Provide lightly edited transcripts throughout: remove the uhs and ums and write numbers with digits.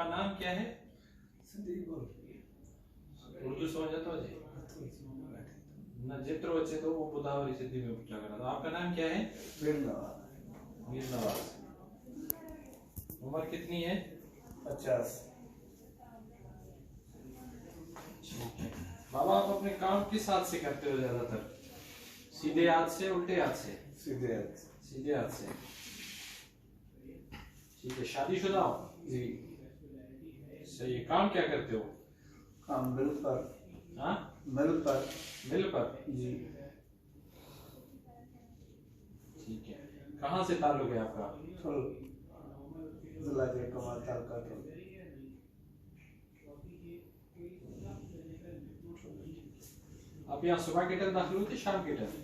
नाम क्या है? उर्दू समझ आता है न जित्रो अच्छे तो वो बुदावरी सिद्धि में पूछा करा। तो आपका नाम क्या है? मीर नवाज। उम्र कितनी है? 50। बाबा आप अपने काम किस हाथ से करते हो ज्यादातर? सीधे हाथ से, उल्टे हाथ से? सीधे हाथ। सीधे हाथ से। ठीक है। शादीशुदा हो? जी। सही है। काम क्या करते हो? काम मिल पर। हाँ, मिल पर। मिल पर। जी। ठीक है। कहाँ से ताल्लुक है आपका? थोड़ा जिला के कमाल तालुका तो। आप यहाँ सुबह के टाइम दाखिल हुए थे शाम के टाइम?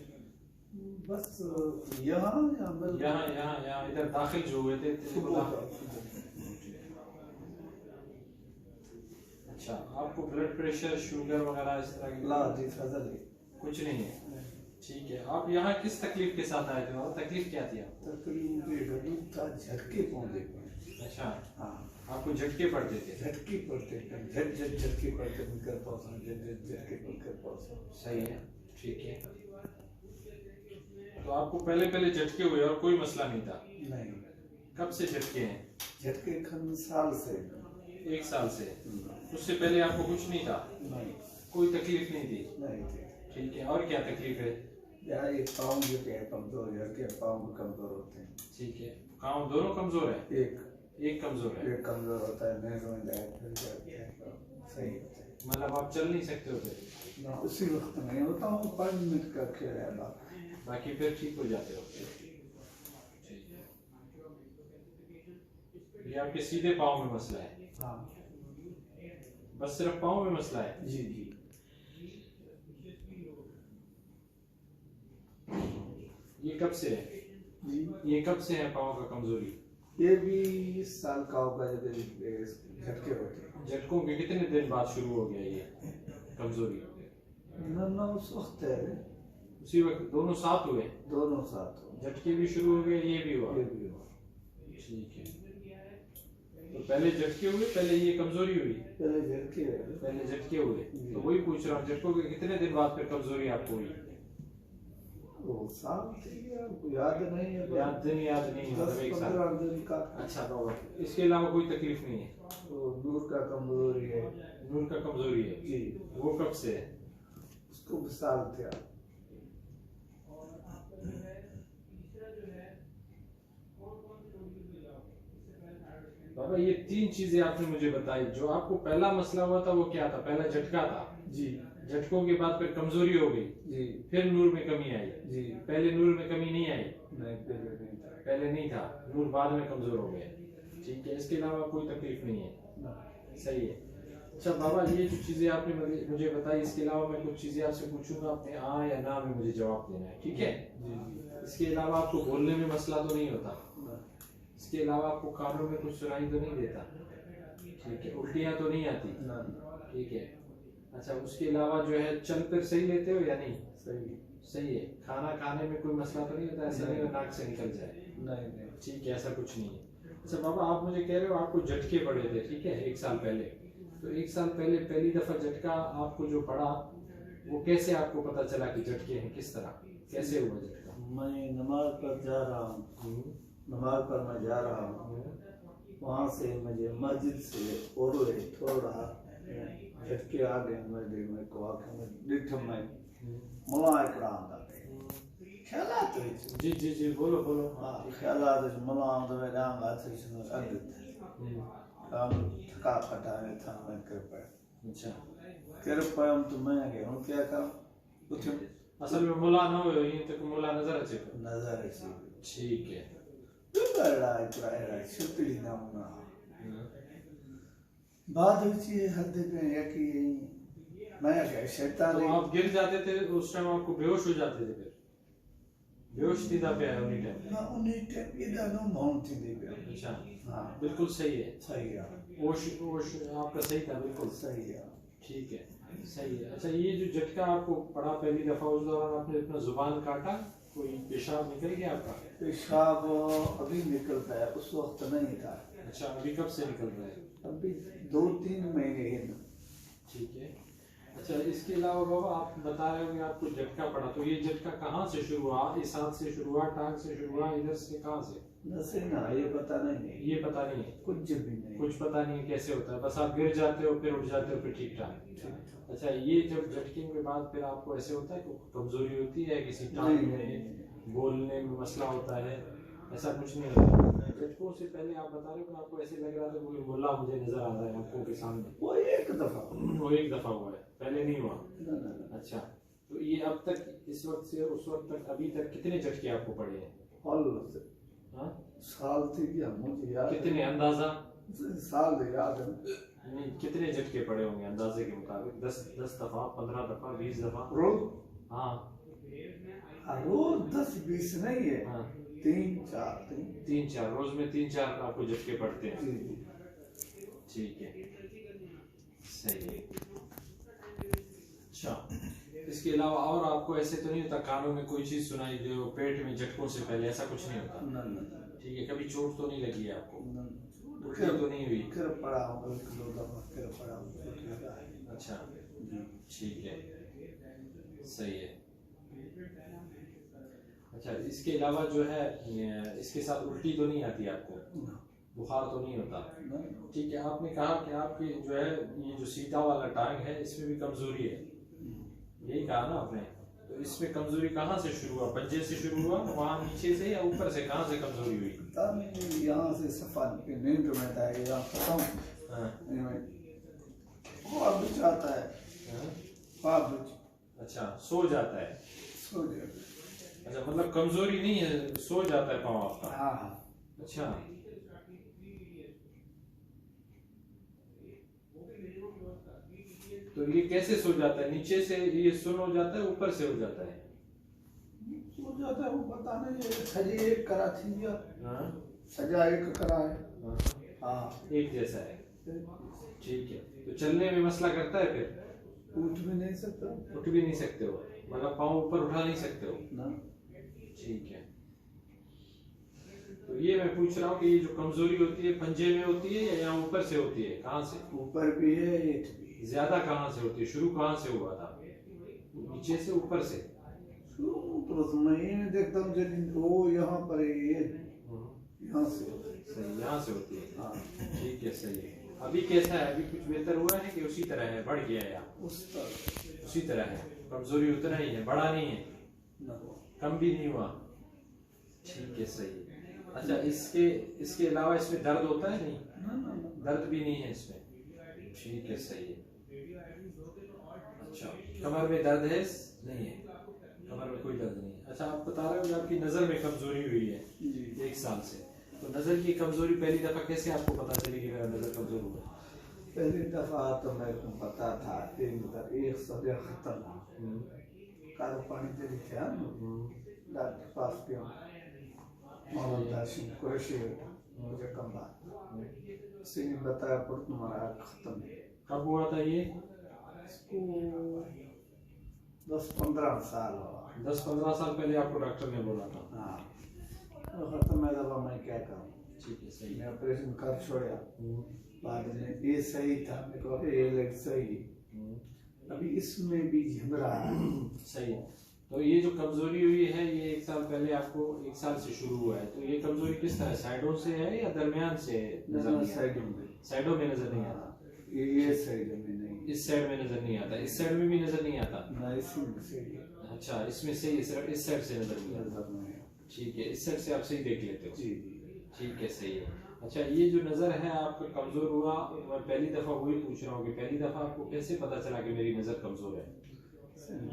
बस यहाँ यहाँ इधर दाखिल जो हुए थे अच्छा। आपको ब्लड प्रेशर, शुगर वगैरह इस तरह की? ला जी फजल कुछ नहीं है। ठीक है। आप यहाँ किस तकलीफ के साथ आए थे? और तकलीफ क्या थी आपको? तकलीफ था, झटके पौधे। अच्छा। हाँ, आपको झटके पड़ते थे? झटके पड़ते, झटके पड़ते मिलकर पास, झटके मिलकर पास। सही है। ठीक है। तो आपको पहले झटके हुए और कोई मसला नहीं था? नहीं। कब से झटके हैं? झटके खन साल से। 1 साल से? उससे पहले आपको कुछ नहीं था? नहीं। कोई तकलीफ नहीं थी? नहीं थी। ठीक है। और क्या तकलीफ है? यार ये पाँव जो क्या कमजोर, झटके पाँव कमजोर होते हैं। ठीक है। पाँव दोनों कमजोर है? एक कमजोर है। एक कमजोर होता है, नहीं रोने जाए फिर जाते हैं तो सही होता है। मतलब आप चल नहीं सकते होते? ना उसी वक्त नहीं होता हूँ, 5 मिनट का खेल है बाकी फिर ठीक हो जाते हो? ये आपके सीधे पाँव में मसला है? हाँ। बस सिर्फ पाँव में मसला है? जी जी। ये कब से है? जी। ये कब से है पाँव का कमजोरी? ये भी इस साल का होगा जब झटके होते हैं। झटकों के कितने दिन बाद शुरू हो गया ये कमजोरी? ना उस वक्त है, उसी वक्त दोनों साथ हुए? दोनों साथ हो। झटके भी शुरू हो गए, ये भी हुआ? ये भी हुआ। ठीक है। तो पहले झटके हुए, पहले ये कमजोरी हुई? पहले झटके हुए। पहले झटके हुए। तो वही पूछ रहा हूँ, झटकों के कितने दिन बाद फिर कमजोरी आपको हुई? वो साल थी, याद नहीं है। याद नहीं मतलब 1 साल। 10-15 दिन का। अच्छा बाबा, इसके अलावा कोई तकलीफ नहीं है? वो नूर का कमजोरी है। नूर का कमजोरी है? जी। वो कब से है? उसको विशाल थे। बाबा ये 3 चीजें आपने मुझे बताई। जो आपको पहला मसला हुआ था वो क्या था? पहला झटका था? जी। झटकों के बाद फिर कमजोरी हो गई? जी। फिर नूर में कमी आई? जी। पहले नूर में कमी नहीं आई? नहीं, पहले नहीं था। पहले नहीं था, नूर बाद में कमजोर हो गया। ठीक है। इसके अलावा कोई तकलीफ नहीं है? सही है। अच्छा बाबा, ये जो चीजें आपने मुझे बताई, इसके अलावा मैं कुछ चीजें आपसे पूछूंगा, अपने हाँ या ना में मुझे जवाब देना है, ठीक है? इसके अलावा आपको बोलने में मसला तो नहीं होता? इसके अलावा आपको कानों में कुछ सुनाई तो नहीं देता? ठीक है। उल्टियाँ तो नहीं आती? ठीक है। अच्छा, उसके अलावा जो है चल फिर सही लेते हो या नहीं? सही है। खाना खाने में कोई मसला तो नहीं होता? ऐसा नहीं नाक से निकल जाए? नहीं। ठीक है, ऐसा कुछ नहीं है। अच्छा बाबा, आप मुझे कह रहे हो आपको झटके पड़े थे, ठीक है, 1 साल पहले। तो 1 साल पहले पहली दफा झटका आपको जो पड़ा, वो कैसे आपको पता चला कि झटके हैं? किस तरह, कैसे हुआ झटका? मैं नमाज पर जा रहा हूँ, नमाज पर मैं जा रहा हूँ, वहाँ से मुझे मस्जिद से और थोड़ा झटके आ गए। मैं को आँखें में डिठम में मुला एकड़ा आंदा थे। ख्यालात जी बोलो। हाँ, ख्यालात मुला आंदा वे डांग आते हैं अग काम थका फटा है था मैं कर पाया। अच्छा, कर पाया तो मैं गया हूँ क्या करूँ कुछ। असल में मुला ना हो, ये तक मुला नजर अच्छे ठीक है। बड़ा इकरा छुट्टी ना होना बात हुई है हद पे है कि मैं क्या शैतान। तो आप गिर जाते थे उस टाइम, आपको बेहोश हो जाते थे? फिर बेहोश थी था पे उन्हीं टाइम? ना उन्हीं टाइम इधर नो माउंट थी दे। अच्छा, हाँ बिल्कुल सही है। सही है। होश आपका सही था, बिल्कुल सही है। ठीक है, सही है। अच्छा, ये जो झटका आपको पड़ा पहली दफा, उस दौरान आपने अपना जुबान काटा, कोई पेशाब निकल गया आपका? पेशाब अभी निकलता है, उस वक्त नहीं था। अच्छा, अभी कब से निकल रहा है? अभी 2-3 महीने ही ना। ठीक है। अच्छा, इसके अलावा बाबा आप बता रहे हो कि आपको झटका पड़ा, तो ये झटका कहाँ से शुरू हुआ? इस हाथ से शुरू हुआ, टांग से शुरू हुआ, इधर से, कहाँ से? नशे ना, ये पता नहीं है, ये पता नहीं है, कुछ भी नहीं, कुछ पता नहीं है कैसे होता है, बस आप गिर जाते हो फिर उठ जाते हो फिर ठीक ठाक। अच्छा, ये जब झटके के बाद फिर आपको ऐसे होता है कि कमजोरी होती है किसी टांग में, बोलने में मसला होता है, ऐसा कुछ नहीं होता? झटकों से पहले आप बता रहे हो कि आपको ऐसे लग रहा था कोई मुल्ला मुझे नजर आ रहा है आंखों के सामने, वो एक दफा हुआ है, पहले नहीं हुआ? ना। अच्छा, तो ये अब तक इस वक्त से उस वक्त तक अभी तक कितने झटके आपको पड़े हैं? हाँ? साल थी क्या मुझे याद, कितने अंदाजा? साल याद है नहीं, कितने झटके पड़े होंगे अंदाजे के मुताबिक? 10 दफा, 15 दफा, 20 दफा? रोज? हाँ, रोज 10-20 नहीं है, हाँ, 3-4 रोज में 3-4 आपको झटके पड़ते हैं। जी। ठीक है, सही है। अच्छा, इसके अलावा और आपको ऐसे तो नहीं होता कानों में कोई चीज सुनाई दे, पेट में झटकों से पहले, ऐसा कुछ नहीं होता? ना। ठीक है, कभी चोट तो नहीं लगी है आपको? उल्टी तो नहीं हुई? फिर पड़ा हूँ 1-2 दफा, फिर पड़ा हूँ। अच्छा, ठीक है, सही है। अच्छा, इसके अलावा जो है इसके साथ उल्टी तो नहीं आती आपको? बुखार तो नहीं होता? ठीक है। आपने कहा कि आपकी जो है ये जो सीधा वाला टांग है इसमें भी कमजोरी है, यही कहा ना आपने? तो इसमें कमजोरी कहाँ से शुरू हुआ? पंजे से शुरू हुआ, वहाँ नीचे से या ऊपर से, कहाँ से कमजोरी हुई? यहाँ से सफा नींद में था, यहाँ खत्म आता है। अच्छा, सो जाता है? सो जाता है। अच्छा, मतलब कमजोरी नहीं है, सो जाता है पाँव आपका? हाँ। अच्छा, तो ये कैसे सो जाता है? नीचे से ये सुन हो जाता है, ऊपर से हो जाता है? सो जाता है वो पता नहीं है, सजी एक करा थी, सजा एक करा है। हाँ, एक जैसा है। ठीक है, तो चलने में मसला करता है फिर? उठ भी नहीं सकता। उठ भी नहीं सकते हो, मतलब पाँव ऊपर उठा नहीं सकते हो ना। ठीक है। तो ये मैं पूछ रहा हूँ कि ये जो कमजोरी होती है पंजे में होती है या यहाँ ऊपर से होती है? कहाँ से? ऊपर भी है, ईट भी है। ज्यादा कहाँ से होती है? शुरू कहाँ से हुआ था? नीचे से, ऊपर से? तो मैं देखता हूँ जब वो यहाँ पर ये यहाँ से सही, यहाँ से होती है। हाँ। ठीक है, सही है। अभी कैसा है? अभी कुछ बेहतर हुआ है कि उसी तरह है, बढ़ गया है? उसी तरह है, कमजोरी उतना ही है, बड़ा नहीं है, कम भी नहीं हुआ? ठीक है, सही है। अच्छा, इसके अलावा इसमें दर्द होता है? नहीं, दर्द भी नहीं है इसमें? ठीक है, सही है। अच्छा, कमर में दर्द है? नहीं है, कमर में कोई दर्द नहीं है। अच्छा, आप बता रहे हो कि आपकी नजर में कमजोरी हुई है 1 साल से, तो नजर की कमजोरी पहली दफा कैसे आपको पता चली कि मेरा नजर कमजोर हुआ? पहली दफा तो मेरे को पता था, एक सब्जा खत्म कारो पानी दे थे डॉक्टर पास गया, मुझे कम बात सिंह बताया पर तुम्हारा खत्म है। कब हुआ था ये? इसको 10-15 साल हुआ। 10-15 साल पहले आपको डॉक्टर ने बोला था? हाँ, तो खत्म है। दफा मैं क्या करूँ? ठीक है, सही। मैं ऑपरेशन कर छोड़ा, बाद में ये सही था, मैं कहा ये लेग सही, अभी इसमें भी झिमरा है। सही है। तो ये जो कमजोरी हुई है ये 1 साल पहले आपको 1 साल से शुरू हुआ है, तो ये कमजोरी किस तरह, साइडों से है या दरमियान से नजर नहीं? साइडों में नजर नहीं आता? ये साइड में नहीं, इस साइड में नजर नहीं आता, इस साइड में भी नजर नहीं आता? अच्छा, इसमें से सिर्फ इस साइड से नजर नहीं आता? ठीक है, इस साइड से आप सही देख लेते हो? जी। ठीक है, सही है। अच्छा, ये जो नजर है आपका कमजोर हुआ, मैं पहली दफा वही पूछ रहा हूँ कि पहली दफा आपको कैसे पता चला कि मेरी नजर कमजोर है?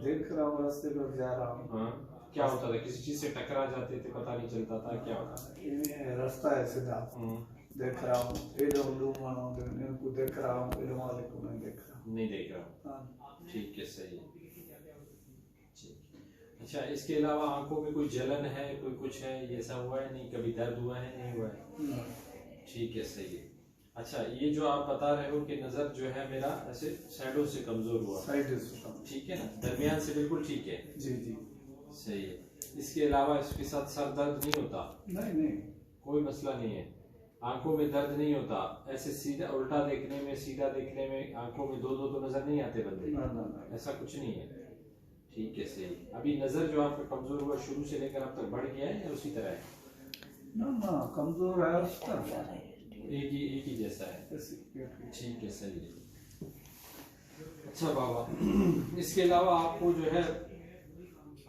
देख रहा हूँ, रास्ते पर जा रहा हूँ। हाँ, क्या होता था? किसी चीज से टकरा जाते थे, पता नहीं चलता था, क्या होता था? रास्ता है सीधा, देख रहा हूँ, इनको देख रहा हूँ, वाले को नहीं देख रहा हूँ। नहीं देख रहा। ठीक है, सही है। अच्छा, इसके अलावा आंखों में कोई जलन है, कोई कुछ है, ये ऐसा हुआ है? नहीं, कभी दर्द हुआ है? नहीं हुआ है? ठीक है, सही है। अच्छा, ये जो आप बता रहे हो कि नजर जो है मेरा ऐसे साइडों से कमजोर हुआ, ठीक है ना, दरमियान से बिल्कुल ठीक है? जी जी, सही है। इसके अलावा इसके साथ सर दर्द नहीं होता? नहीं, कोई मसला नहीं है? आंखों में दर्द नहीं होता, ऐसे सीधा उल्टा देखने में सीधा देखने में आंखों में दो दो तो नजर नहीं आते बंदे, ना ना ना ऐसा कुछ नहीं है। ठीक है सही। अभी नजर जो आपका कमजोर हुआ शुरू से लेकर अब तक बढ़ गया है या उसी तरह है? ना ना कमजोर है उसका एक ही जैसा है। ठीक है सही है। अच्छा बाबा, इसके अलावा आपको जो है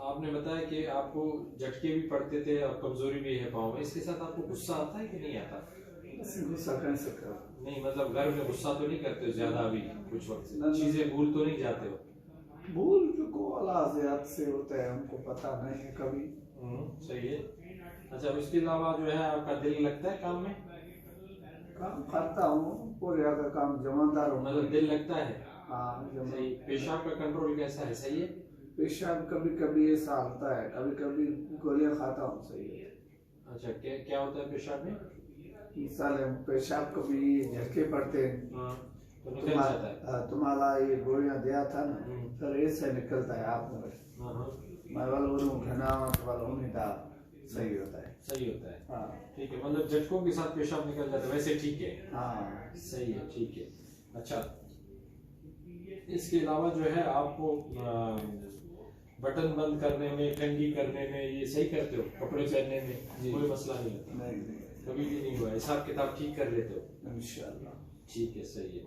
आपने बताया कि आपको झटके भी पड़ते थे और कमजोरी भी है पाँव में, इसके साथ आपको गुस्सा आता है कि नहीं आता? गुस्सा कैसे कर नहीं मतलब घर में गुस्सा तो नहीं करते हो ज्यादा अभी कुछ वक्त से? ना, ना। चीजें भूल तो नहीं जाते हो? भूल चुको अलाज़ियत से होता है, हमको पता नहीं है कभी। सही है। अच्छा इसके अलावा जो है आपका दिल लगता है काम में? काम करता हूँ, पूरे का काम जमादार हूँ। मतलब दिल लगता है? हाँ सही। पेशाब का कंट्रोल कैसा है? सही है। पेशाब कभी कभी ऐसा आता है, कभी कभी गोलियां खाता हूँ, सही है। अच्छा क्या क्या होता है पेशाब में? मिसाल है, पेशाब कभी झटके पड़ते हैं तो निकल जाता है। तुम्हारा ये गोलियां दिया था ना, हम्म। फिर ऐसे निकलता है आप में। हाँ मैं वालों घना वालों उम्मीदा सही होता है। सही होता है। हाँ ठीक है, मतलब झटकों के साथ पेशाब निकल जाता है, वैसे ठीक है। हाँ सही है ठीक है। अच्छा इसके अलावा जो है आपको बटन बंद करने में कंघी करने में ये सही करते हो, कपड़े पहनने में कोई मसला नहीं होता? नहीं कभी भी नहीं हुआ? हिसाब किताब ठीक कर लेते हो? इंशाल्लाह। ठीक है सही है।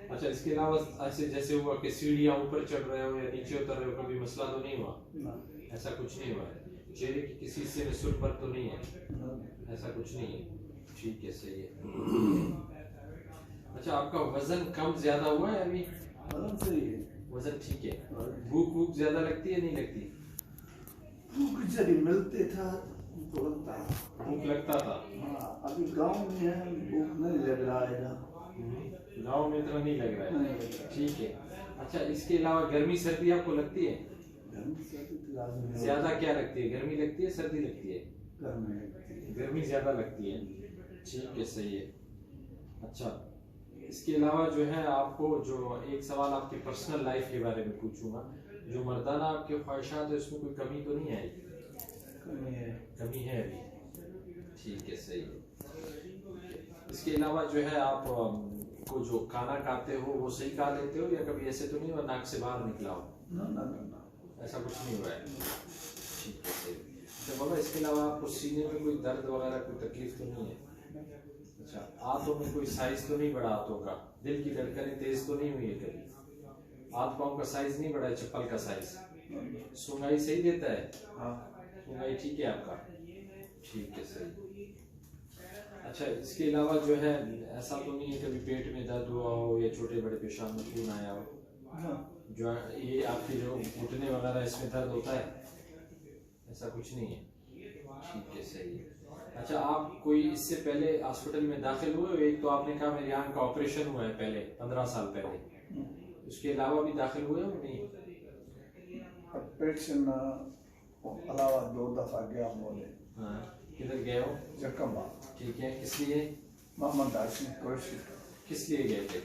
अच्छा इसके अलावा ऐसे जैसे हुआ कि सीढ़ियाँ ऊपर चढ़ रहे हो या नीचे उतर रहे हो, कभी मसला तो नहीं हुआ? ना, ऐसा कुछ नहीं हुआ है? चेहरे की किसी हिस्से में सुर पर तो नहीं है? ना, ऐसा कुछ नहीं है। ठीक है सही है। अच्छा आपका वजन कम ज्यादा हुआ है अभी? वजन सही है। वजन ठीक है। भूख भूख ज्यादा लगती है नहीं लगती? भूख जब मिलते था तो लगता है। भूख लगता था? हाँ, अभी गांव में है, भूख नहीं लग रहा है ना। गाँव में इतना नहीं लग रहा नहीं है? लग रहा है। ठीक है। अच्छा इसके अलावा गर्मी सर्दी आपको लगती है? गर्मी सर्दी तो लाजमी है। ज्यादा क्या लगती है, गर्मी लगती है सर्दी लगती है? गर्मी लगती है। गर्मी ज्यादा लगती है। ठीक है सही है। अच्छा इसके अलावा जो है आपको जो एक सवाल आपकी पर्सनल लाइफ के बारे में पूछूंगा, जो मर्दाना आपके ख्वाहिशात है उसमें कोई कमी तो नहीं आई? कमी है। कमी है अभी? ठीक है सही है। इसके अलावा जो है आप को जो खाना खाते हो वो सही खा लेते हो या कभी ऐसे तो नहीं हुआ नाक से बाहर निकला हो? ना ना ना ना, ऐसा कुछ नहीं हुआ है? ठीक है सही। अच्छा बाबा इसके अलावा आपको सीने में कोई दर्द वगैरह कोई तकलीफ तो नहीं है? अच्छा हाथों में कोई साइज तो नहीं बढ़ा हाथों का? दिल की धड़कनें तेज तो नहीं हुई है कभी? हाथ पाँव का साइज नहीं बढ़ा है, चप्पल का साइज? सुंगाई सही देता है? हाँ सुंगाई ठीक है आपका? ठीक है सही। अच्छा इसके अलावा जो है ऐसा तो नहीं है कभी पेट में दर्द हुआ हो या छोटे बड़े पेशाब में खून आया हो? हाँ, जो ये आपके जो घुटने वगैरह इसमें दर्द होता है? ऐसा कुछ नहीं है? ठीक है सही है। अच्छा आप कोई इससे पहले हॉस्पिटल में दाखिल हुए हो? एक तो आपने कहा मेरी आंख का ऑपरेशन हुआ है पहले 15 साल पहले, उसके अलावा भी दाखिल हुए हो नहीं? ऑपरेशन अलावा 2 दफा गया बोले। हाँ किधर गए हो? जकमा। ठीक है किस लिए? मोहम्मद हाशिम कुरैशी। किस लिए गए थे?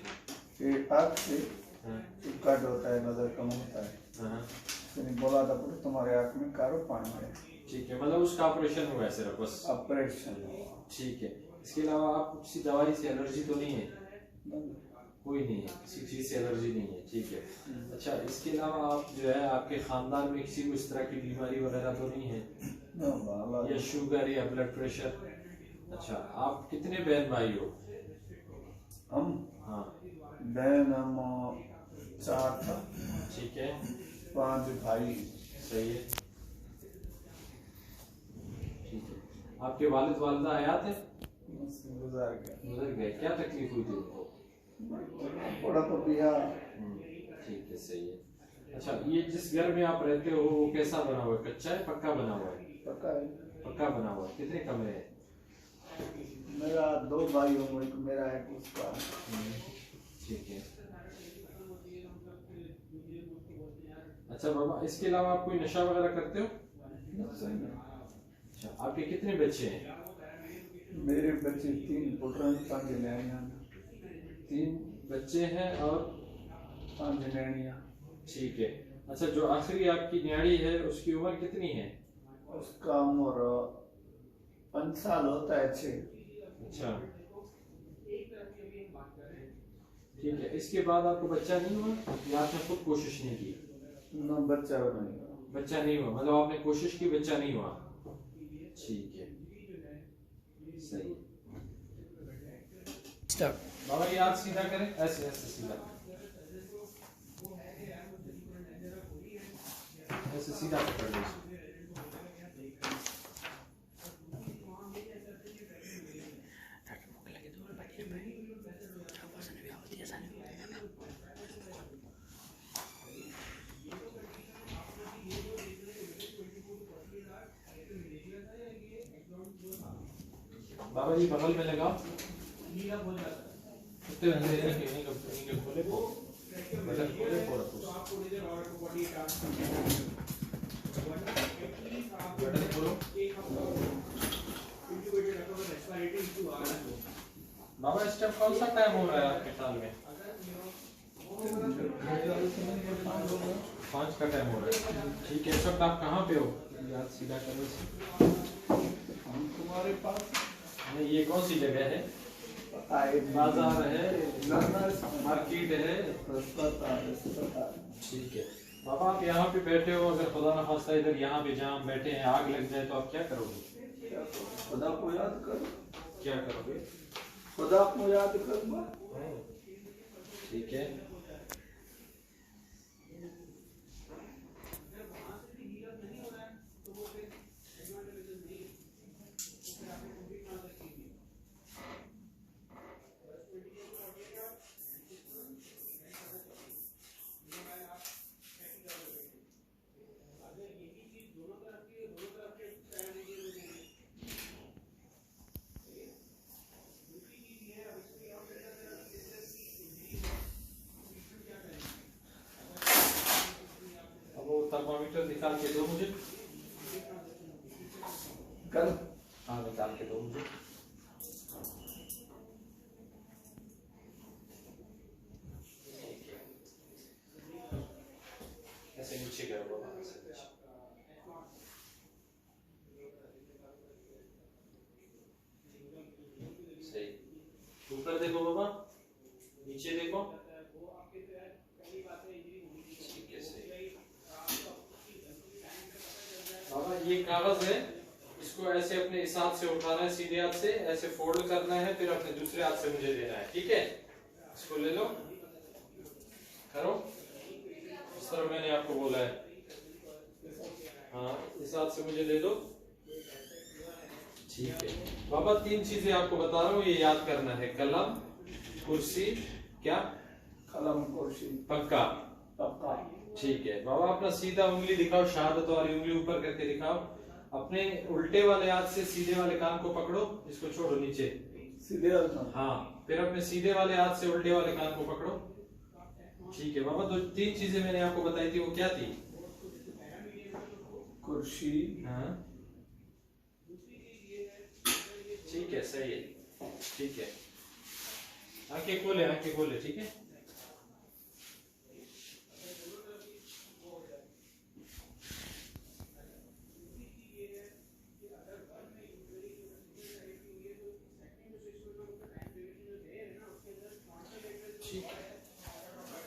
ये आँख से हाँ कट होता है, नजर कम होता है। हाँ मैंने बोला था पुत्र तुम्हारे आँख में कारो पानी है। ठीक है, मतलब उसका ऑपरेशन हुआ है सिर्फ बस? ऑपरेशन ठीक है। इसके अलावा आप किसी दवाई से एलर्जी तो नहीं है? कोई नहीं है, किसी चीज से एलर्जी नहीं है? ठीक है। अच्छा इसके अलावा आप जो है आपके खानदान में किसी को इस तरह की बीमारी वगैरह तो नहीं है, या शुगर या ब्लड प्रेशर? अच्छा आप कितने बहन भाई हो? हम हाँ बहन हम 4 था, ठीक है 5 भाई। सही है ठीक है। आपके वालिद वालिदा हयात है? गुजार गया। गुजर गए, क्या तकलीफ हुई थी उनको? थोड़ा तो पिया। ठीक है सही है। अच्छा ये जिस घर में आप रहते हो वो कैसा बना हुआ है, कच्चा है पक्का बना हुआ है? पक्का है। पक्का बना हुआ है। कितने कमरे हैं? मेरा 2 भाई हूँ, एक मेरा है उसका। ठीक है। अच्छा बाबा इसके अलावा आप कोई नशा वगैरह करते हो? अच्छा आपके कितने बच्चे हैं? मेरे बच्चे 3 पुत्र हैं, 5 नैनियाँ। 3 बच्चे हैं और 5 नैनियाँ। ठीक है। अच्छा जो आखिरी आपकी न्याड़ी है उसकी उम्र कितनी है? उसका उम्र 5 साल होता है। 6। अच्छा ठीक है, इसके बाद आपको बच्चा नहीं हुआ या आपने खुद कोशिश नहीं की? ना बच्चा नहीं, बच्चा नहीं हुआ, मतलब आपने कोशिश की, बच्चा नहीं हुआ। ठीक है, सही। बाबा ये हाथ सीधा करें, ऐसे ऐसे सीधा, ऐसे सीधा पकड़ लो। बाबा जी बगल में लगाओ, इतने इनके खोले को बटन खोले को रखो, बटन खोलो। बाबा इस टाइम कौन सा टाइम हो रहा है आपके साल में? 5 का टाइम हो रहा है। ठीक है, इस वक्त आप कहाँ पे हो? याद सीधा करो। हम तुम्हारे पास नहीं, ये कौन सी जगह है? बाजार है, मार्केट है? ठीक है बाबा, आप यहाँ पे बैठे हो, अगर खुदा न खास्ता इधर यहाँ पे जहाँ बैठे हैं आग लग जाए तो आप क्या करोगे? खुदा को याद करो। क्या करोगे? खुदा को याद करो। ठीक है, थर्मामीटर निकाल के दो मुझे। कल हाँ, निकाल के दो मुझे। ऐसे नीचे करो बाबा, सही। ऊपर देखो बाबा, नीचे देखो। बाबा ये कागज है, इसको ऐसे अपने इस हाथ से उठाना है, सीधे हाथ से ऐसे फोल्ड करना है, फिर अपने दूसरे हाथ से मुझे देना है। ठीक है, इसको ले लो, करो इस तरह मैंने आपको बोला है। हाँ, इस हाथ से मुझे दे दो। ठीक है बाबा, 3 चीजें आपको बता रहा हूँ, ये याद करना है। कलम, कुर्सी, क्या? कलम, कुर्सी, पक्का? पक्का। ठीक है बाबा, अपना सीधा उंगली दिखाओ, शहादत वाली उंगली ऊपर करके दिखाओ। अपने उल्टे वाले हाथ से सीधे वाले कान को पकड़ो, इसको छोड़ो नीचे, सीधे हाथ। हाँ, फिर अपने सीधे वाले हाथ से उल्टे वाले कान को पकड़ो। ठीक है बाबा, 3 चीजें मैंने आपको बताई थी, वो क्या थी? कुर्सी। हाँ, ठीक है, सही है। ठीक है, आंखें खोले, आंखें खोले। ठीक है,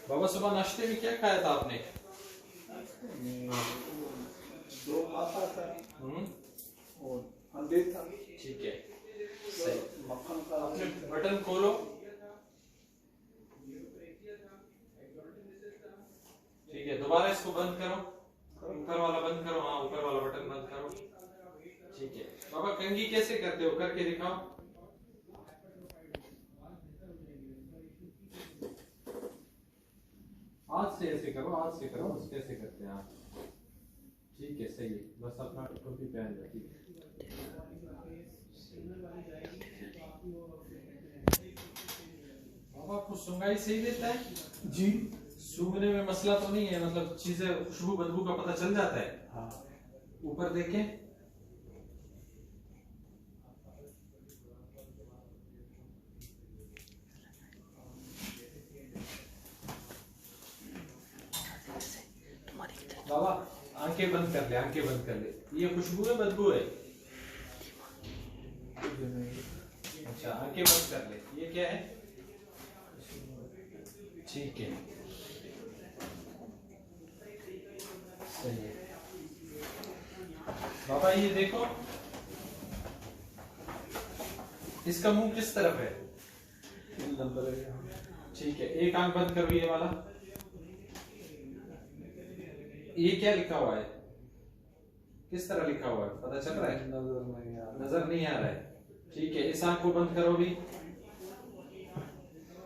बाबा सुबह नाश्ते में क्या खाया था आपने? 2 माथा था और हल्दी था। ठीक है, सही। मक्खन का। अपने बटन खोलो। ठीक है, दोबारा इसको बंद करो, ऊपर वाला बंद करो। हाँ, ऊपर वाला बटन बंद करो। ठीक है बाबा, कंघी कैसे करते हो, करके दिखाओ। हाथ से ऐसे करो, हाथ से करो, कैसे करते हैं आप? ठीक है, सही है, बस अपना टोपी पहन लो। ठीक है, बाबा आपको सुंगाई सही देता है जी? सूंघने में मसला तो नहीं है, मतलब चीजें खुशबू बदबू का पता चल जाता है? हाँ। ऊपर देखें, बाबा आंखें बंद कर ले, आंखें बंद कर ले। ये खुशबू है, बदबू है? अच्छा, आंखें बंद कर ले। ये क्या है? ठीक है, सही है बाबा। ये देखो इसका मुंह किस तरफ है? 3 नंबर है। ठीक है, एक आंख बंद करो ये वाला। ये क्या लिखा हुआ है? किस तरह लिखा हुआ है पता चल रहा है? नजर नहीं आ रहा। नजर नहीं आ रहा है। ठीक है, इस आंख को बंद करो भी।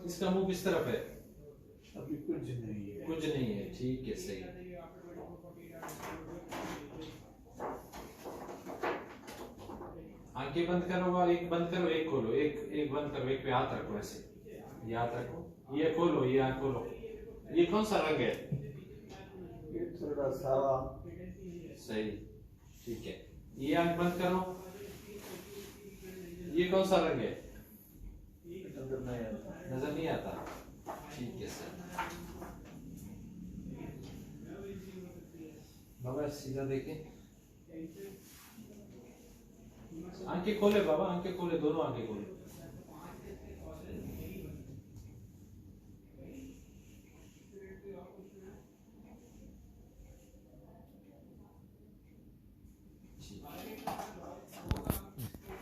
इसका मुंह किस तरफ है? अभी कुछ नहीं है। कुछ नहीं है। ठीक है, सही। आंखें बंद करो और एक बंद करो एक खोलो, एक बंद करो, एक पे हाथ रखो ऐसे, ये हाथ रखो, ये खोलो, ये आंख खोलो। ये कौन सा रंग है? ये थोड़ा सावा। सही, ठीक है। ये आंख बंद करो, ये कौन सा रंग है? नजर नहीं आता। नजर नहीं आता। ठीक है सर। बाबा सीधा देखें, आंखें खोले बाबा, आंखें खोले, दोनों आंखें खोले।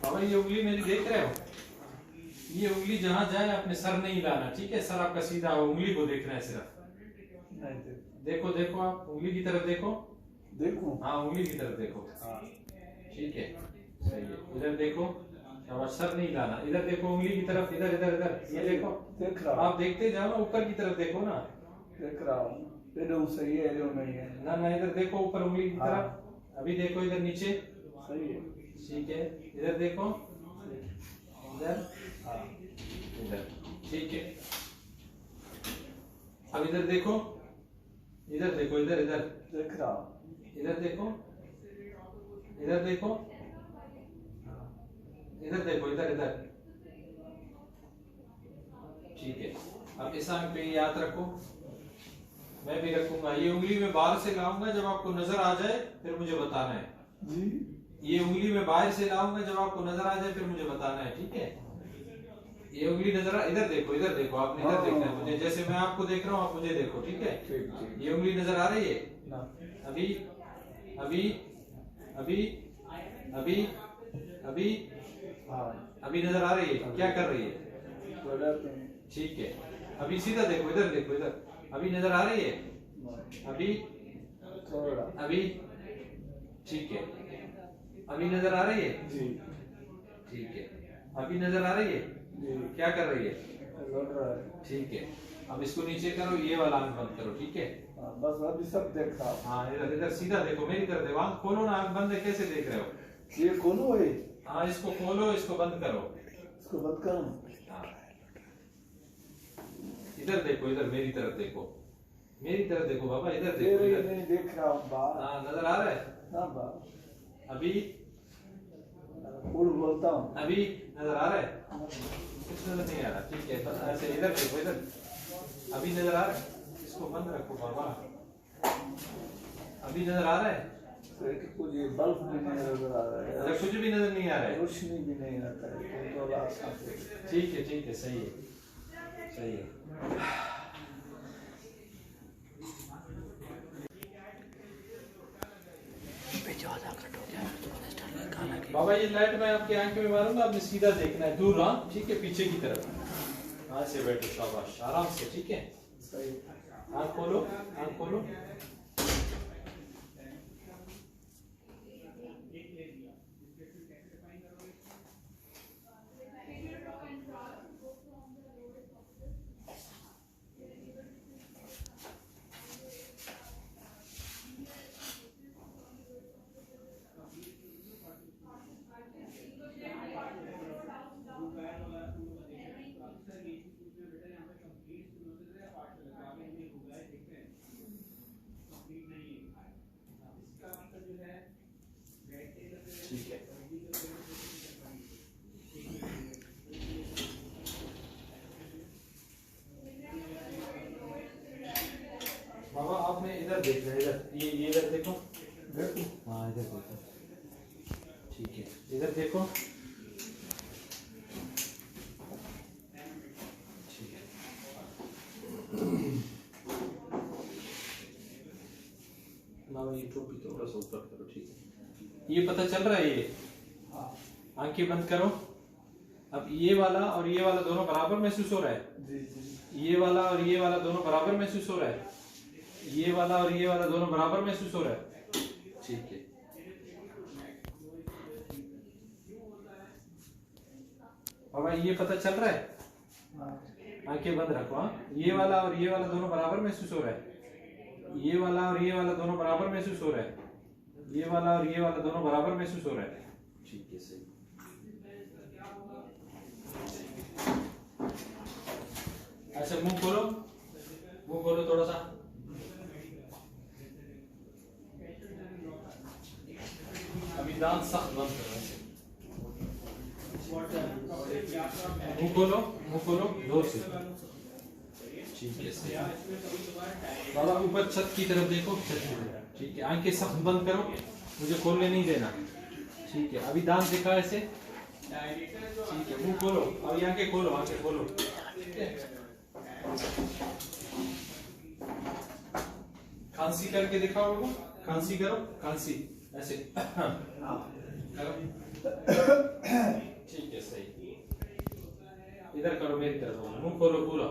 बाबा ये उंगली मेरी देख रहे हो? ये उंगली जहां जाए अपने सर नहीं लाना, ठीक है? सर आपका सीधा हो, उंगली को देखना है सिर्फ। नहीं देखो देखो, आप उंगली की तरफ देखो। देखो। हाँ, उंगली की तरफ देखो। हाँ। ठीक है, सही है। इधर देखो, अब सर नहीं लाना। इधर देखो उंगली की तरफ, इधर इधर इधर, ये देखो। देख रहा हूँ। आप देखते जाओ ना, ऊपर की तरफ देखो ना। देख रहा हूँ। सही है, नहीं है। ना ना, इधर देखो ऊपर उंगली की हाँ। तरफ। अभी देखो इधर नीचे। सही है। ठीक है, इधर देखो, इधर, हाँ। इधर। ठीक है, अब इधर देखो, इधर देखो, इधर इधर, देख रहा हूँ। इधर देखो, इधर देखो, इधर देखो, इधर इधर। ठीक है, अब इस आंख पे याद रखो, मैं भी रखूंगा। ये उंगली में बाहर से लाऊंगा, जब आपको नजर आ जाए फिर मुझे बताना है जी। ये उंगली में बाहर से लाऊंगा, जब आपको नजर आ जाए फिर मुझे बताना है, ठीक है? ये उंगली नजर इधर देखो, इधर देखो, आपने इधर देखना है मुझे, जैसे मैं आपको देख रहा हूँ आप मुझे देखो, ठीक है? ठीक ठीक। ये उंगली नजर आ रही है? ना। अभी अभी अभी अभी अभी हाँ। अभी नजर आ रही है? क्या कर रही है? टॉयलेट में। ठीक है, अभी सीधा देखो, इधर देखो, इधर। अभी नजर आ रही है? अभी थोड़ा। अभी ठीक है, अभी नजर आ रही है? जी। ठीक है, अभी नजर आ रही है? जी। क्या कर रही है? लौट रहा है। ठीक है, अब इसको नीचे करो, ये वाला आंख बंद करो, ठीक है? हाँ, बस अभी सब देख रहा हूँ। हाँ, इधर इधर सीधा देखो, मेरी तरफ देखो। आंख खोलो ना, आंख बंद है, कैसे देख रहे हो? ये खोलो है। हाँ, इसको खोलो, इसको बंद करो। इसको बंद करो। हाँ, इधर देखो, इधर मेरी तरफ देखो, मेरी तरफ देखो बाबा, इधर देखो, ये इधर। नहीं देख रहा हूँ बाहर। हाँ, नजर आ रहा है? हाँ बाहर। अभी फूल बोलता हूँ। अभी नजर आ रहा है? कुछ नजर नहीं आ रहा। ठीक है, बस ऐसे इधर देखो, इधर। अभी नजर आ रहा है? इसको बंद रखो बाबा। अभी नजर आ रहा है? कुछ ये बल्ब भी नहीं नजर आ रहा है। कुछ भी नजर नहीं आ रहा है? रोशनी भी नहीं आता है। तो ठीक है, ठीक है, सही है, सही है। बाबा ये लाइट मैं आपकी आंख में मारूंगा, आपने सीधा देखना है, दूर। हाँ, ठीक है, पीछे की तरफ। हाँ, से बैठो, शाबाश, आराम से, ठीक है? सही। आंख खोलो, आंख खोलो। ठीक है, बाबा आपने इधर देखना है, इधर, ये इधर देखो, देखो। हाँ इधर देखो, ठीक है, इधर देखो, ठीक है। ये टोपी थोड़ा सा ऊपर करो, ठीक है। ये पता चल रहा है? ये आंखें बंद करो। अब ये वाला और ये वाला दोनों बराबर महसूस हो रहा है? जी जी। ये वाला और ये वाला दोनों बराबर महसूस हो रहा है? ये वाला और ये वाला दोनों बराबर महसूस हो रहा है? ठीक है। बाबा ये पता चल रहा है? आंखें बंद रखो। हाँ, ये वाला और ये वाला दोनों बराबर महसूस हो रहा है? ये वाला और ये वाला दोनों बराबर महसूस हो रहा है? ये वाला और ये वाला दोनों बराबर महसूस हो रहा है? ठीक है, सही। अच्छा, मुंह खोलो, मुंह खोलो थोड़ा सा। अभी दांत सख्त बंद करो। मुंह खोलो, मुंह खोलो जोर से। ठीक है, सही। बाबा ऊपर छत की तरफ देखो, छत की तरफ। ठीक है, आंखें सख्त बंद करो, मुझे खोलने नहीं देना। ठीक है, अभी दांत दिखा ऐसे। ठीक है, मुंह खोलो, अभी आंखें खोलो, आंखें खोलो। खांसी करके दिखाओ बाबू, खांसी करो, खांसी ऐसे करो। ठीक है, सही। इधर करो, मेरी तरफ। मुंह खोलो पूरा,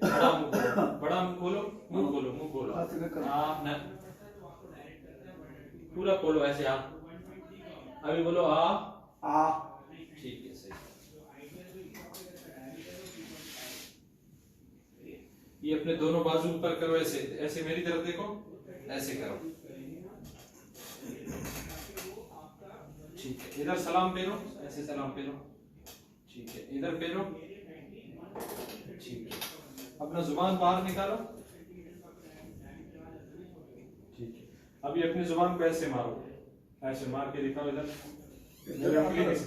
बड़ा मुंह खोलो, बड़ा मुंह खोलो, मुंह खोलो, मुंह खोलो। हाँ न, पूरा खोलो ऐसे। हाँ, अभी बोलो आ। ठीक है, सही। ये अपने दोनों बाजू ऊपर करो ऐसे, ऐसे मेरी तरफ देखो, ऐसे करो। ठीक है, इधर सलाम फेरो, ऐसे सलाम फेरो। ठीक है, इधर फेरो। ठीक है, अपना जुबान बाहर निकालो। ठीक है, अभी अपनी जुबान को ऐसे मारो, ऐसे मार के दिखाओ इधर,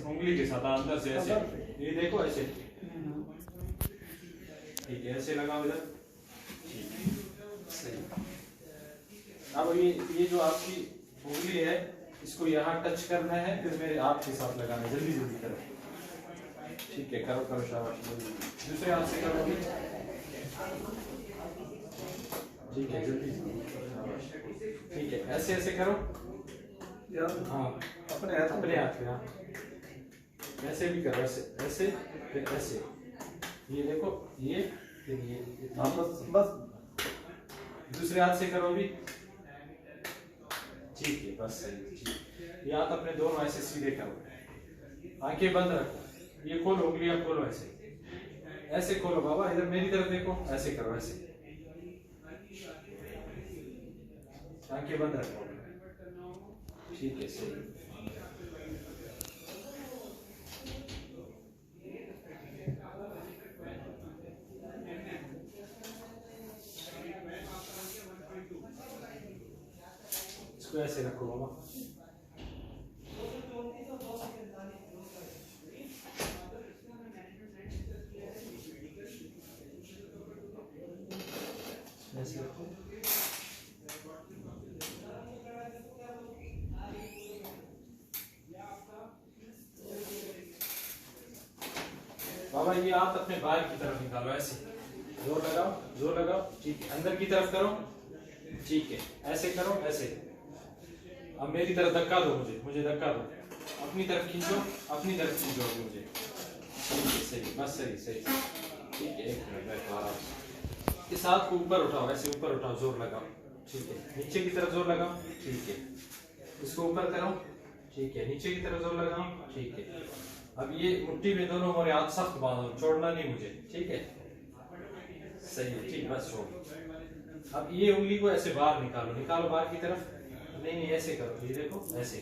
उंगली के साथ अंदर से ऐसे। ये देखो ऐसे। ठीक है, ऐसे लगाओ इधर। सही। अब ये जो आपकी उंगली है, इसको यहाँ टच करना है, फिर मेरे हाथ के साथ लगाना है। जल्दी जल्दी करो। ठीक है, करो करो, शाबाश। दूसरे हाथ से करो। ठीक है, जल्दी शाबाश। ठीक है, ऐसे ऐसे करो। हाँ, अपने हाथ पे। हाँ, ऐसे भी करो, ऐसे ऐसे, फिर ऐसे। ये देखो, ये फिर ये। हाँ, बस बस। दूसरे हाथ से करो भी। ठीक है, बस सही। ठीक, ये हाथ अपने दोनों ऐसे सीधे करो, आंखें बंद रखो। ये खोलो, उंगलियां खोलो ऐसे, ऐसे खोलो बाबा। इधर मेरी तरफ देखो, ऐसे करो, ऐसे। आंखें बंद रखो। ठीक है, सही। इसको ऐसे रखो बाबा। ऐसे रखो। बाबा ये हाथ अपने बाहर की तरफ निकालो, ऐसे जोर लगाओ, जोर लगाओ। ठीक है, अंदर की तरफ करो। ठीक है, ऐसे करो, ऐसे। अब मेरी तरफ धक्का दो, मुझे धक्का दो। अपनी तरफ खींचो, अपनी तरफ खींचो मुझे। सही सही, बस सही सही। ठीक है, एक मिनट बैठो आराम से। इस हाथ को ऊपर उठाओ, ऐसे ऊपर उठाओ, जोर लगाओ। ठीक है, नीचे की तरफ जोर लगाओ। ठीक है, इसको ऊपर करो। ठीक है, नीचे की तरफ जोर लगाओ। ठीक है, अब ये मुट्ठी में दोनों हमारे हाथ सख्त बांधो, छोड़ना नहीं मुझे। ठीक है, सही है। ठीक, बस छोड़। अब ये उंगली को ऐसे बाहर निकालो, निकालो बाहर की तरफ। नहीं नहीं, ऐसे करो, ये देखो ऐसे।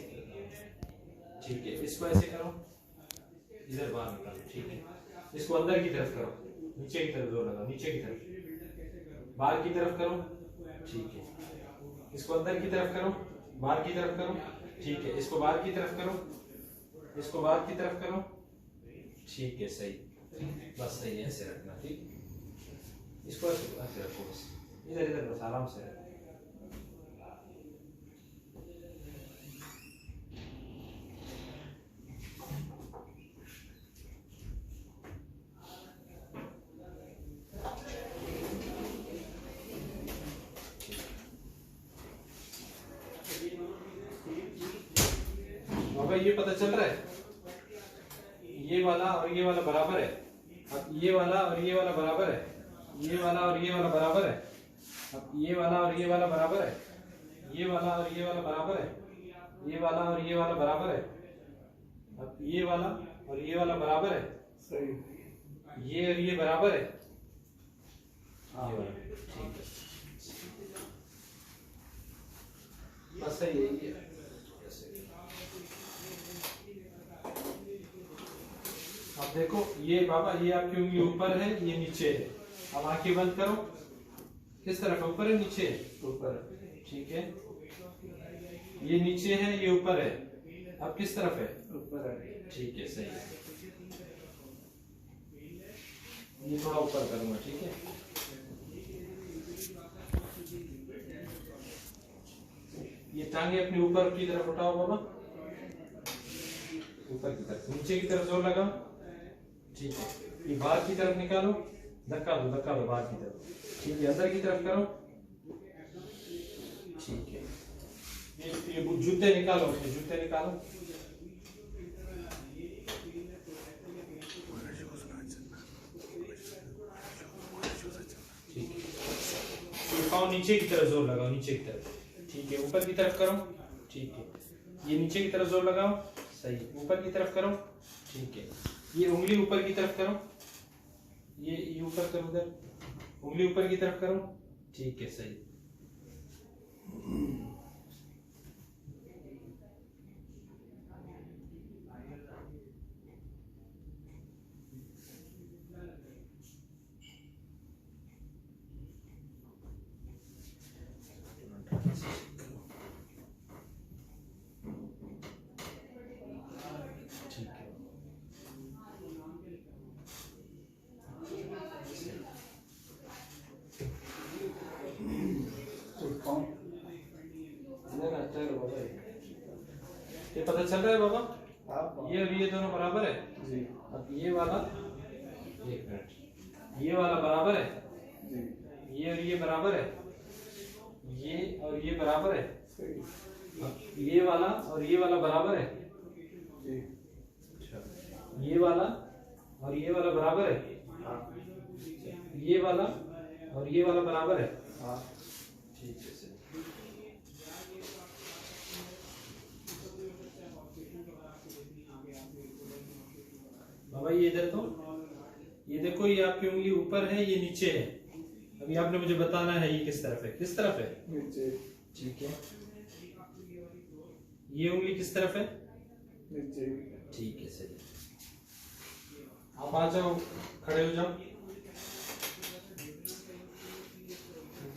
ठीक है, इसको ऐसे करो, इधर बाहर निकालो। ठीक है, इसको अंदर की तरफ करो, नीचे की तरफ जोर लगाओ, नीचे की तरफ, बाहर की तरफ करो। ठीक है, इसको अंदर की तरफ करो, बाहर की तरफ करो। ठीक है, इसको बाहर की तरफ करो, इसको बाहर की तरफ करो। ठीक है, सही, बस सही है, ऐसे रखना। ठीक, इसको ऐसे रखो, बस इधर इधर, बस आराम से रखो। ये पता चल रहा है, ये वाला और ये वाला बराबर है। अब ये वाला और ये वाला बराबर है, ये वाला और ये वाला बराबर है। अब ये वाला और ये वाला बराबर है, ये वाला और ये वाला बराबर है, ये वाला और ये वाला बराबर है। अब ये वाला और ये वाला बराबर है, सही। ये और ये बराबर है। हाँ ये वाला ठीक है, बस सही है ये। अब देखो ये बाबा, ये आपकी उंगली ऊपर है, ये नीचे है। अब आंखें बंद करो, किस तरफ, ऊपर है नीचे है? ऊपर। ठीक है, ये नीचे है, ये ऊपर है। अब किस तरफ है? ऊपर है। ठीक है, सही है। ये थोड़ा ऊपर करूंगा, ठीक है। ये टांगे अपनी ऊपर की तरफ उठाओ बाबा, ऊपर की तरफ, नीचे की तरफ जोर लगाओ। ठीक है, ये बाहर की तरफ निकालो, धक्का दो बाहर की तरफ। ठीक है, अंदर की तरफ करो। ठीक है, ये जूते निकालो, अपने जूते निकालो। ठीक है, ये पाँव नीचे की तरफ जोर लगाओ, नीचे की तरफ। ठीक है, ऊपर की तरफ करो। ठीक है, ये नीचे की तरफ जोर लगाओ, सही। ऊपर की तरफ करो। ठीक है, ये उंगली ऊपर की तरफ करो, ये ऊपर करो, उधर उंगली ऊपर की तरफ करो। ठीक है, सही। ठीक है, ये पता चल रहा है बाबा, ये और ये दोनों बराबर है जी अब ये वाला, एक मिनट, ये वाला बराबर है, जी ये और ये बराबर है, ये और ये बराबर है। सही अब ये वाला और ये वाला बराबर है। जी अच्छा, ये वाला और ये वाला बराबर है। हाँ ये वाला और ये वाला बराबर है। हाँ ठीक है सर। बाबा ये इधर तो, ये देखो, ये आपकी उंगली ऊपर है, ये नीचे है। अभी आपने मुझे बताना है ये किस तरफ है, किस तरफ है। नीचे ठीक है, ये उंगली किस तरफ है। नीचे ठीक है सही। आप आ जाओ, खड़े हो जाओ।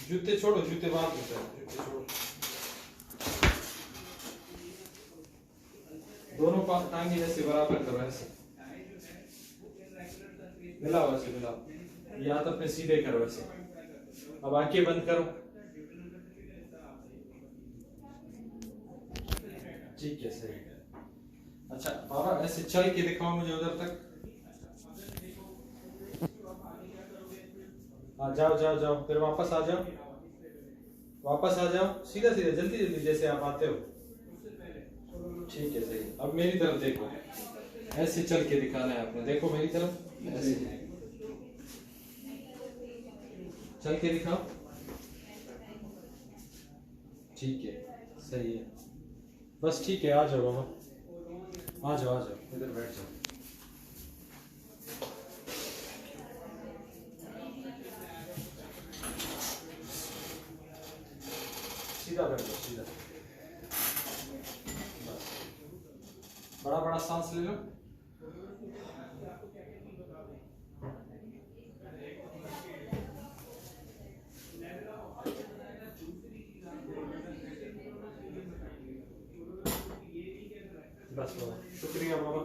जूते छोड़ो, जूते बाहर जूते छोड़ो। दोनों पास टांगे जैसे बराबर करो, ऐसे मिलाओ, ऐसे मिलाओ। या तो अपने सीधे करो ऐसे। अब आंखें बंद करो। ठीक है सही। अच्छा बाबा ऐसे चल के दिखाओ मुझे उधर तक। हाँ जाओ जाओ जाओ, फिर वापस आ जाओ, वापस आ जाओ, सीधा सीधा, जल्दी जल्दी, जैसे आप आते हो। ठीक है सही। अब मेरी तरफ देखो, ऐसे चल के दिखाना है आपने। देखो मेरी तरफ, ऐसे चल के दिखाओ। ठीक है सही है, बस ठीक है। आ जाओ बाबा, आ जाओ, इधर बैठ जाओ। सीधा बैठ जाओ, सीधा। बस बड़ा बड़ा सांस ले लो। बस बाबा, शुक्रिया बाबा।